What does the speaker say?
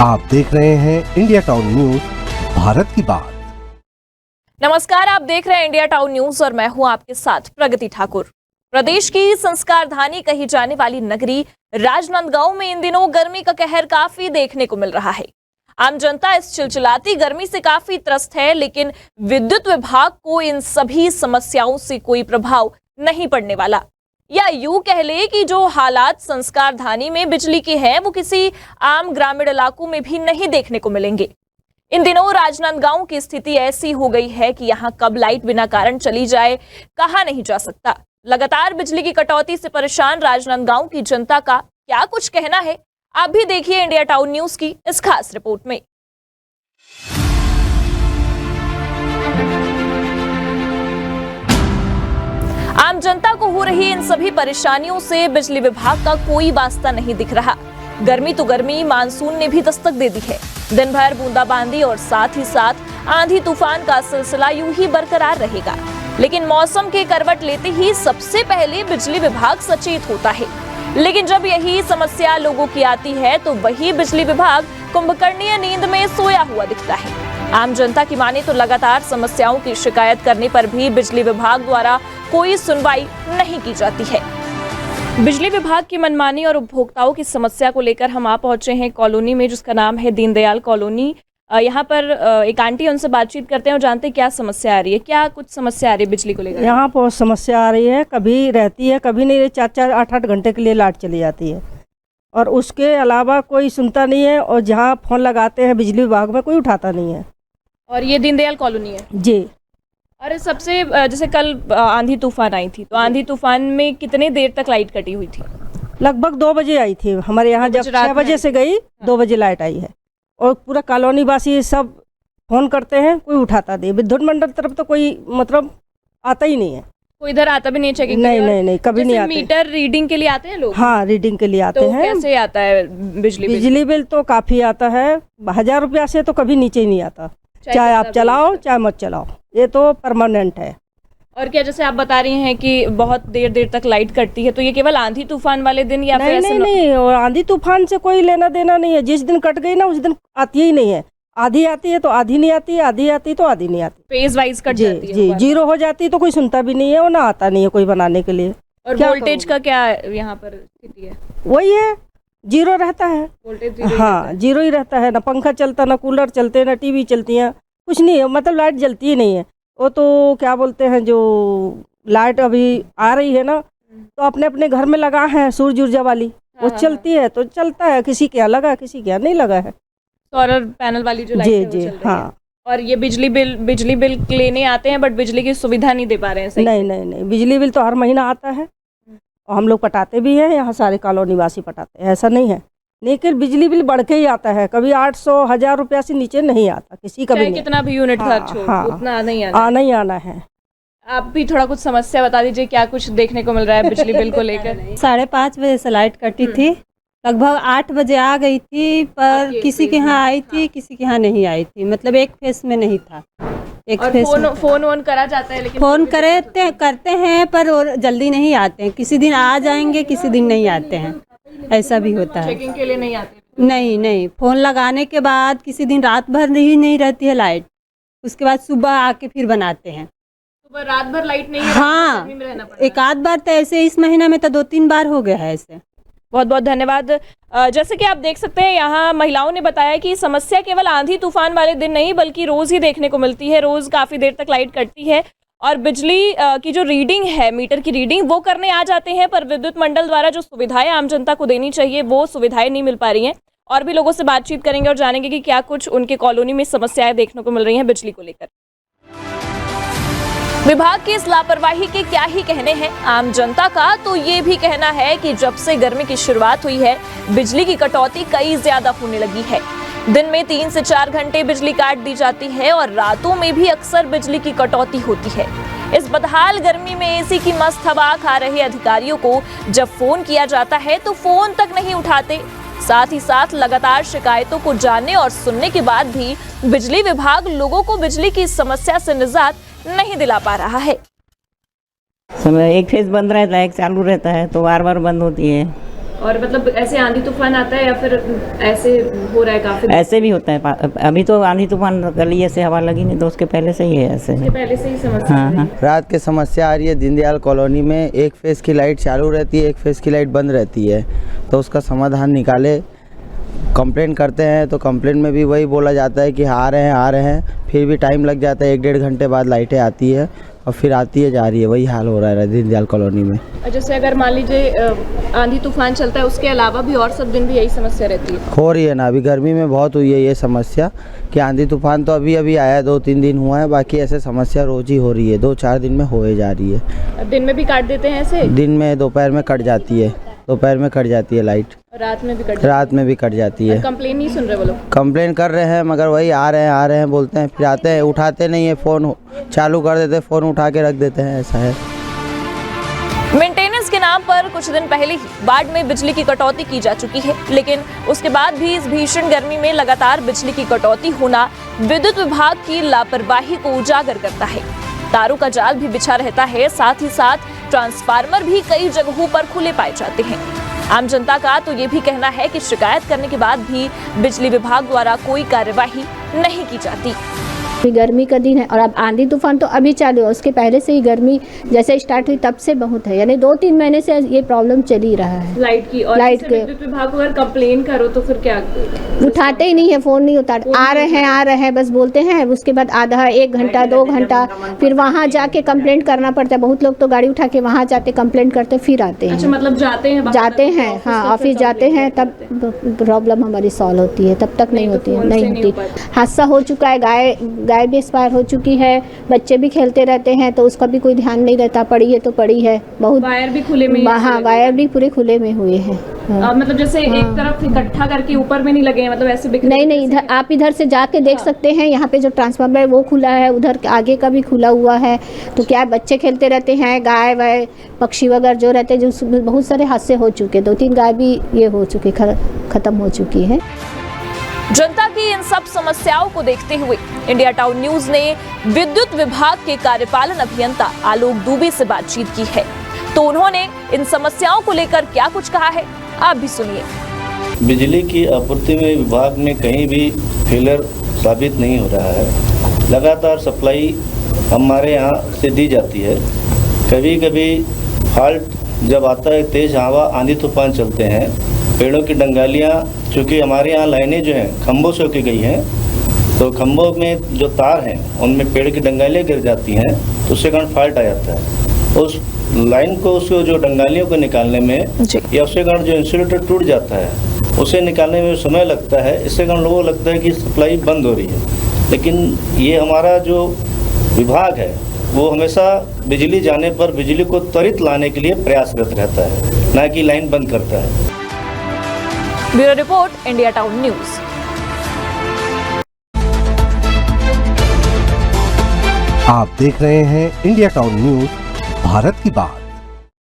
आप देख रहे हैं इंडिया टाउन न्यूज, भारत की बात। नमस्कार, आप देख रहे हैं इंडिया टाउन न्यूज और मैं हूं आपके साथ प्रगति ठाकुर। प्रदेश की संस्कारधानी कही जाने वाली नगरी राजनांदगांव में इन दिनों गर्मी का कहर काफी देखने को मिल रहा है। आम जनता इस चिलचिलाती गर्मी से काफी त्रस्त है, लेकिन विद्युत विभाग को इन सभी समस्याओं से कोई प्रभाव नहीं पड़ने वाला। या यूं कह ले कि जो हालात संस्कारधानी में बिजली के हैं वो किसी आम ग्रामीण इलाकों में भी नहीं देखने को मिलेंगे। इन दिनों राजनांदगांव की स्थिति ऐसी हो गई है कि यहाँ कब लाइट बिना कारण चली जाए कहा नहीं जा सकता। लगातार बिजली की कटौती से परेशान राजनांदगांव की जनता का क्या कुछ कहना है, आप भी देखिए इंडिया टाउन न्यूज की इस खास रिपोर्ट में। आम जनता को हो रही इन सभी परेशानियों से बिजली विभाग का कोई वास्ता नहीं दिख रहा। गर्मी तो गर्मी, मानसून ने भी दस्तक दे दी है। दिन भर बूंदाबांदी और साथ ही साथ आंधी तूफान का सिलसिला यूं ही बरकरार रहेगा, लेकिन मौसम के करवट लेते ही सबसे पहले बिजली विभाग सचेत होता है। लेकिन जब यही समस्या लोगों की आती है तो वही बिजली विभाग कुंभकर्णीय नींद में सोया हुआ दिखता है। आम जनता की माने तो लगातार समस्याओं की शिकायत करने पर भी बिजली विभाग द्वारा कोई सुनवाई नहीं की जाती है। बिजली विभाग की मनमानी और उपभोक्ताओं की समस्या को लेकर हम आ पहुंचे हैं कॉलोनी में, जिसका नाम है दीनदयाल कॉलोनी। यहाँ पर एक आंटी, उनसे बातचीत करते हैं और जानते हैं क्या समस्या आ रही है। क्या कुछ समस्या आ रही है बिजली को लेकर? यहाँ बहुत समस्या आ रही है, कभी रहती है कभी नहीं रहती। 4-4 8-8 घंटे के लिए लाइट चली जाती है और उसके अलावा कोई सुनता नहीं है, और जहाँ फ़ोन लगाते हैं बिजली विभाग में कोई उठाता नहीं है। और ये दीनदयाल कॉलोनी है जी। और सबसे जैसे कल आंधी तूफान आई थी, तो आंधी तूफान में कितने देर तक लाइट कटी हुई थी? लगभग 2 बजे आई थी हमारे यहाँ, जब 6 बजे से गई 2 बजे लाइट आई है। और पूरा कॉलोनी वासी सब फ़ोन करते हैं, कोई उठाता नहीं। विद्युत मंडल तरफ तो कोई मतलब आता ही नहीं है, कोई इधर आता भी नहीं चेकिंग? नहीं कभी नहीं आते। मीटर रीडिंग के लिए आते हैं लोग? हाँ, रीडिंग के लिए आते हैं। कैसे आता है बिजली बिल? तो काफ़ी आता है, 1000 रुपया से तो कभी नीचे ही नहीं आता। चाहे आप चलाओ चाहे मत चलाओ, ये तो परमानेंट है। और क्या जैसे आप बता रही हैं कि बहुत देर देर तक लाइट कटती है, तो ये केवल आंधी तूफान वाले दिन या फिर ऐसे? नहीं, और आंधी तूफान से कोई लेना देना नहीं है। जिस दिन कट गई ना उस दिन आती ही नहीं है। आधी आती है तो आधी नहीं आती है, आधी आती तो आधी नहीं आती। फेज वाइज कट जाती है? जी, जीरो हो जाती है तो कोई सुनता भी नहीं है और ना आता नहीं है कोई बनाने के लिए। और वोल्टेज का क्या यहाँ पर स्थिति है? वही है, जीरो रहता है वोल्टेज। हाँ, जीरो ही रहता है। ना पंखा चलता, ना कूलर चलते, ना टीवी चलती है, कुछ नहीं है। मतलब लाइट जलती ही नहीं है। वो तो क्या बोलते हैं, जो लाइट अभी आ रही है ना, तो अपने अपने घर में लगा है सूरज ऊर्जा वाली, वो चलती है तो चलता है। किसी के यहाँ लगा, किसी के यहाँ नहीं लगा है। सोलर पैनल वाली जो लाइट है वो चल रही है। हाँ। और ये बिजली बिल लेने आते हैं, बट बिजली की सुविधा नहीं दे पा रहे हैं? सही? नहीं, बिजली बिल तो हर महीना आता है और हम लोग पटाते भी हैं। यहाँ सारे कॉलोनी वासी पटाते हैं, ऐसा नहीं है। लेकिन बिजली बिल बढ़ के ही आता है, कभी 800 1000 रुपया से नीचे नहीं आता किसी का भी। कितना भी यूनिट खर्च हो, उतना आना ही आना है। आप भी थोड़ा कुछ समस्या बता दीजिए, क्या कुछ देखने को मिल रहा है बिजली बिल को लेकर? 5:30 बजे से लाइट कटी थी, लगभग 8 बजे आ गई थी, पर किसी के यहाँ आई थी, किसी के यहाँ नहीं आई थी। मतलब एक फेस में नहीं था। एक और फेस फोन करा जाता है, लेकिन फोन करते हैं पर वो जल्दी नहीं आते हैं। किसी दिन आ जाएंगे, किसी दिन नहीं आते हैं, ऐसा भी होता है। चेकिंग के लिए नहीं आते? नहीं, फोन लगाने के बाद किसी दिन रात भर नहीं रहती है लाइट, उसके बाद सुबह आके फिर बनाते हैं। सुबह रात भर लाइट नहीं है? हाँ, एक आध बार तो ऐसे, इस महीना में तो 2-3 बार हो गया है ऐसे। बहुत बहुत धन्यवाद। जैसे कि आप देख सकते हैं, यहाँ महिलाओं ने बताया कि समस्या केवल आंधी तूफान वाले दिन नहीं बल्कि रोज ही देखने को मिलती है। रोज काफी देर तक लाइट कटती है और बिजली की जो रीडिंग है, मीटर की रीडिंग, वो करने आ जाते हैं, पर विद्युत मंडल द्वारा जो सुविधाएं आम जनता को देनी चाहिए वो सुविधाएं नहीं मिल पा रही हैं। और भी लोगों से बातचीत करेंगे और जानेंगे कि क्या कुछ उनके कॉलोनी में समस्याएं देखने को मिल रही हैं बिजली को लेकर। विभाग की इस लापरवाही के क्या ही कहने हैं आम जनता का, तो ये भी कहना है कि जब से गर्मी की शुरुआत हुई है बिजली की कटौती कई ज्यादा होने लगी है। दिन में 3 से 4 घंटे बिजली काट दी जाती है और रातों में भी अक्सर बिजली की कटौती होती है। इस बदहाल गर्मी में एसी की मस्त हवा खा रहे अधिकारियों को जब फोन किया जाता है तो फोन तक नहीं उठाते। साथ ही साथ लगातार शिकायतों को जानने और सुनने के बाद भी बिजली विभाग लोगों को बिजली की समस्या से निजात नहीं दिला पा रहा है। समय एक फेज बंद रहता है, एक चालू रहता है, तो बार बार बंद होती है। और मतलब ऐसे आंधी तूफान आता है या फिर ऐसे हो रहा है काफी ऐसे भी होता है। अभी तो आंधी तूफान गली ऐसे हवा लगी नहीं, तो उसके पहले से ही है ऐसे। पहले से ही समस्या हाँ हाँ। रात की समस्या आ रही है। दीनदयाल कॉलोनी में एक फेज़ की लाइट चालू रहती है, एक फेज़ की लाइट बंद रहती है, तो उसका समाधान निकाले। कंप्लेन करते हैं तो कंप्लेन में भी वही बोला जाता है कि आ रहे हैं, फिर भी टाइम लग जाता है। 1-1.5 घंटे बाद लाइटें आती है और फिर आती है जा रही है। वही हाल हो रहा है दीनदयाल कॉलोनी में। जैसे अगर मान लीजिए आंधी तूफान चलता है, उसके अलावा भी और सब दिन भी यही समस्या रहती है? हो रही है ना, अभी गर्मी में बहुत हुई है ये समस्या कि आंधी तूफान तो अभी आया है, 2-3 दिन हुआ है, बाकी ऐसे समस्या रोज ही हो रही है। 2-4 दिन में हो जा रही है। दिन में भी काट देते हैं ऐसे? दिन में, दोपहर में कट जाती है, दोपहर में कट जाती है लाइट। रात में भी कट जाती है। कंप्लेन नहीं सुन रहे वो लोग? कंप्लेन कर रहे हैं मगर वही आ रहे हैं बोलते हैं, फिर आते हैं, उठाते नहीं है, फ़ोन चालू कर देते हैं, फ़ोन उठा के रख देते हैं, ऐसा है। मेंटेनेंस के नाम पर कुछ दिन पहले ही वार्ड में बिजली की कटौती की जा चुकी है, लेकिन उसके बाद भी इस भीषण गर्मी में लगातार बिजली की कटौती होना विद्युत विभाग की लापरवाही को उजागर करता है। तारों का जाल भी बिछा रहता है, साथ ही साथ ट्रांसफार्मर भी कई जगहों पर खुले पाए जाते हैं। आम जनता का तो ये भी कहना है कि शिकायत करने के बाद भी बिजली विभाग द्वारा कोई कार्यवाही नहीं की जाती। गर्मी का दिन है और अब आंधी तूफान तो अभी चालू है, उसके पहले से ही गर्मी जैसे स्टार्ट हुई तब से बहुत है, यानी 2-3 महीने से ये प्रॉब्लम चल ही रहा है लाइट की। और लाइट के विद्युत विभाग को अगर कंप्लेन करो तो फिर क्या? उठाते ही नहीं है, फ़ोन नहीं उठाते। आ रहे हैं बस बोलते हैं, उसके बाद आधा 1 घंटा 2 घंटा फिर वहाँ जाके कंप्लेंट करना पड़ता है। बहुत लोग तो गाड़ी उठा के वहाँ जाते कंप्लेंट करते फिर आते हैं। अच्छा, मतलब जाते हैं हाँ, ऑफिस जाते हैं, तब प्रॉब्लम हमारी सॉल्व होती है, तब तक नहीं होती है। हादसा हो चुका है, गाय भी एक्सपायर हो चुकी है, बच्चे भी खेलते रहते हैं तो उसका भी कोई ध्यान नहीं रहता। पड़ी है तो पड़ी है, बहुत वायर भी खुले में। हाँ, वायर भी पूरे खुले में हुए हैं। मतलब जैसे एक तरफ इकट्ठा करके ऊपर में नहीं लगे हैं, मतलब ऐसे नहीं, आप इधर से जाके देख सकते हैं। यहाँ पे जो ट्रांसफार्मर है वो खुला है, उधर आगे का भी खुला हुआ है, तो क्या बच्चे खेलते रहते हैं, गाय वाय पक्षी वगैरह जो रहते हैं, जो बहुत सारे हादसे हो चुके, 2-3 गाय भी ये हो चुकी, खत्म हो चुकी है। जनता की इन सब समस्याओं को देखते हुए इंडिया टाउन न्यूज ने विद्युत विभाग के कार्यपालन अभियंता आलोक दुबे से बातचीत की है, तो उन्होंने इन समस्याओं को लेकर क्या कुछ कहा है, आप भी सुनिए। बिजली की आपूर्ति में विभाग में कहीं भी फेलियर साबित नहीं हो रहा है। लगातार सप्लाई हमारे यहाँ से दी जाती है। कभी कभी फॉल्ट जब आता है, तेज हवा आंधी तूफान चलते हैं, पेड़ों की डंगालियाँ, चूँकि हमारे यहाँ लाइनें जो हैं खंभों से होके गई हैं, तो खंभों में जो तार हैं उनमें पेड़ की डंगालियाँ गिर जाती हैं, तो उसके कारण फॉल्ट आ जाता है। उस लाइन को, उसको जो डंगालियों को निकालने में या उसके कारण जो इंसुलेटर टूट जाता है उसे निकालने में समय लगता है। इससे कारण लोगों को लगता है कि सप्लाई बंद हो रही है, लेकिन ये हमारा जो विभाग है वो हमेशा बिजली जाने पर बिजली को त्वरित लाने के लिए प्रयासरत रहता है, ना कि लाइन बंद करता है। Bureau report, India town news. आप देख रहे हैं इंडिया टाउन न्यूज, भारत की बात।